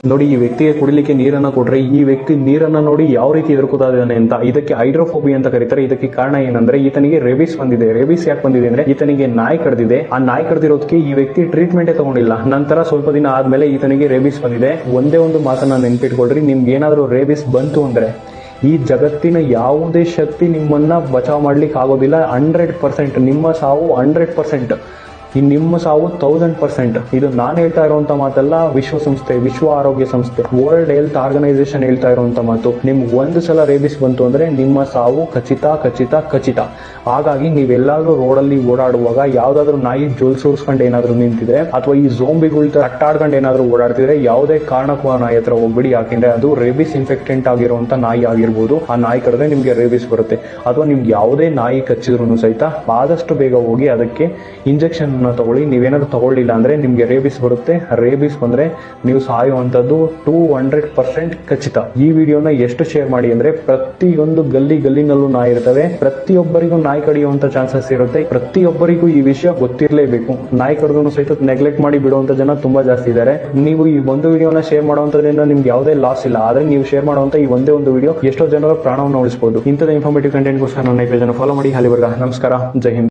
ನೋಡಿ, ಈ ವ್ಯಕ್ತಿಗೆ ಕುಡಿಲಿಕ್ಕೆ ನೀರನ್ನ ಕೊಟ್ರೆ ಈ ವ್ಯಕ್ತಿ ನೀರನ್ನ ನೋಡಿ ಯಾವ ರೀತಿ ಎದುರ್ಕೋತಾ ಇದ್ದಾನೆ ಅಂತ. ಇದಕ್ಕೆ ಹೈಡ್ರೋಫೋಬಿಯಾ ಅಂತ ಕರೀತಾರೆ. ಇದಕ್ಕೆ ಕಾರಣ ಏನಂದ್ರೆ ಈತನಿಗೆ ರೇಬಿಸ್ ಬಂದಿದೆ. ರೇಬಿಸ್ ಯಾಕೆ ಬಂದಿದೆ ಅಂದ್ರೆ ಈತನಿಗೆ ನಾಯಿ ಕಡ್ದಿದೆ. ಆ ನಾಯಿ ಕಡ್ದಿರೋದಕ್ಕೆ ಈ ವ್ಯಕ್ತಿ ಟ್ರೀಟ್ಮೆಂಟೇ ತಗೊಂಡಿಲ್ಲ. ನಂತರ ಸ್ವಲ್ಪ ದಿನ ಆದ್ಮೇಲೆ ಈತನಿಗೆ ರೇಬಿಸ್ ಬಂದಿದೆ. ಒಂದೇ ಒಂದು ಮಾತನ್ನ ನೆನ್ಪಿಟ್ಕೊಳ್ರಿ, ನಿಮ್ಗೆ ಏನಾದ್ರೂ ರೇಬಿಸ್ ಬಂತು ಅಂದ್ರೆ ಈ ಜಗತ್ತಿನ ಯಾವುದೇ ಶಕ್ತಿ ನಿಮ್ಮನ್ನ ಬಚಾವ್ ಮಾಡ್ಲಿಕ್ಕೆ ಆಗೋದಿಲ್ಲ. 100% ನಿಮ್ಮ ಸಾವು 100%, ನಿಮ್ಮ ಸಾವು 1000%. ಇದು ನಾನು ಹೇಳ್ತಾ ಇರುವಂತ ಮಾತಲ್ಲ, ವಿಶ್ವಸಂಸ್ಥೆ, ವಿಶ್ವ ಆರೋಗ್ಯ ಸಂಸ್ಥೆ, ವರ್ಲ್ಡ್ ಹೆಲ್ತ್ ಆರ್ಗನೈಸೇಷನ್ ಹೇಳ್ತಾ ಇರುವಂತ ಮಾತು. ನಿಮ್ಗೆ ಒಂದು ಸಲ ರೇಬಿಸ್ ಬಂತು ಅಂದ್ರೆ ನಿಮ್ಮ ಸಾವು ಖಚಿತ ಖಚಿತ ಖಚಿತ. ಹಾಗಾಗಿ ನೀವೆಲ್ಲಾದ್ರೂ ರೋಡಲ್ಲಿ ಓಡಾಡುವಾಗ ಯಾವ್ದಾದ್ರು ನಾಯಿ ಜೋಲ್ಸೋಡ್ಸ್ಕೊಂಡು ಏನಾದ್ರು ನಿಂತಿದ್ರೆ ಅಥವಾ ಈ ಝೋಂಬಿಗಳ ಅಟ್ಟಾಡ್ಕೊಂಡು ಏನಾದ್ರು ಓಡಾಡ್ತಿದ್ರೆ ಯಾವುದೇ ಕಾರಣಕ್ಕೂ ಆ ನಾಯಿ ಹತ್ರ ಹೋಗ್ಬಿಡಿ. ಯಾಕೆಂದ್ರೆ ಅದು ರೇಬಿಸ್ ಇನ್ಫೆಕ್ಟೆಂಟ್ ಆಗಿರುವಂತ ನಾಯಿ ಆಗಿರ್ಬೋದು. ಆ ನಾಯಿ ಕಡಿದ್ರೆ ನಿಮ್ಗೆ ರೇಬಿಸ್ ಬರುತ್ತೆ. ಅಥವಾ ನಿಮ್ಗೆ ಯಾವುದೇ ನಾಯಿ ಕಚ್ಚಿದ್ರು ಸಹಿತ ಆದಷ್ಟು ಬೇಗ ಹೋಗಿ ಅದಕ್ಕೆ ಇಂಜೆಕ್ಷನ್ ತಗೊಳ್ಳಿ. ನೀವೇನಾದ್ರು ತಗೊಳ್ಳಿಲ್ಲ ಅಂದ್ರೆ ನಿಮ್ಗೆ ರೇಬಿಸ್ ಬರುತ್ತೆ. ರೇಬಿಸ್ ಬಂದ್ರೆ ನೀವು ಸಾಯುವಂತದ್ದು 200% ಖಚಿತ. ಈ ವಿಡಿಯೋನ ಎಷ್ಟು ಶೇರ್ ಮಾಡಿ ಅಂದ್ರೆ ಪ್ರತಿಯೊಂದು ಗಲ್ಲಿನಲ್ಲೂ ನಾಯಿ ಇರ್ತವೆ. ಪ್ರತಿಯೊಬ್ಬರಿಗೂ ನಾಯಿ ಕಡಿಯುವಂತ ಚಾನ್ಸಸ್ ಇರುತ್ತೆ. ಪ್ರತಿಯೊಬ್ಬರಿಗೂ ಈ ವಿಷಯ ಗೊತ್ತಿರಲೇಬೇಕು. ನಾಯಿ ಕಡಿದ್ರು ಸಹಿತ ನೆಗ್ಲೆಕ್ಟ್ ಮಾಡಿ ಬಿಡುವಂತ ಜನ ತುಂಬಾ ಜಾಸ್ತಿ ಇದ್ದಾರೆ. ನೀವು ಈ ಒಂದು ವಿಡಿಯೋನ ಶೇರ್ ಮಾಡುವಂತದ್ರಿಂದ ನಿಮ್ಗೆ ಯಾವುದೇ ಲಾಸ್ ಇಲ್ಲ. ಆದ್ರೆ ನೀವು ಶೇರ್ ಮಾಡುವಂತ ಈ ಒಂದೇ ಒಂದು ವಿಡಿಯೋ ಎಷ್ಟೋ ಜನರ ಪ್ರಾಣವನ್ನು ಉಳಿಸಬಹುದು. ಇಂಥದ ಇನ್ಫಾರ್ಮೇಟಿವ್ ಕಂಟೆಂಟ್ಗೋಸ್ಕರ ನನ್ನ ಪೇಜ್ ಅನ್ನು ಫಾಲೋ ಮಾಡಿ. ಅಲ್ಲಿವರೆಗೆ ನಮಸ್ಕಾರ, ಜೈ ಹಿಂದ್.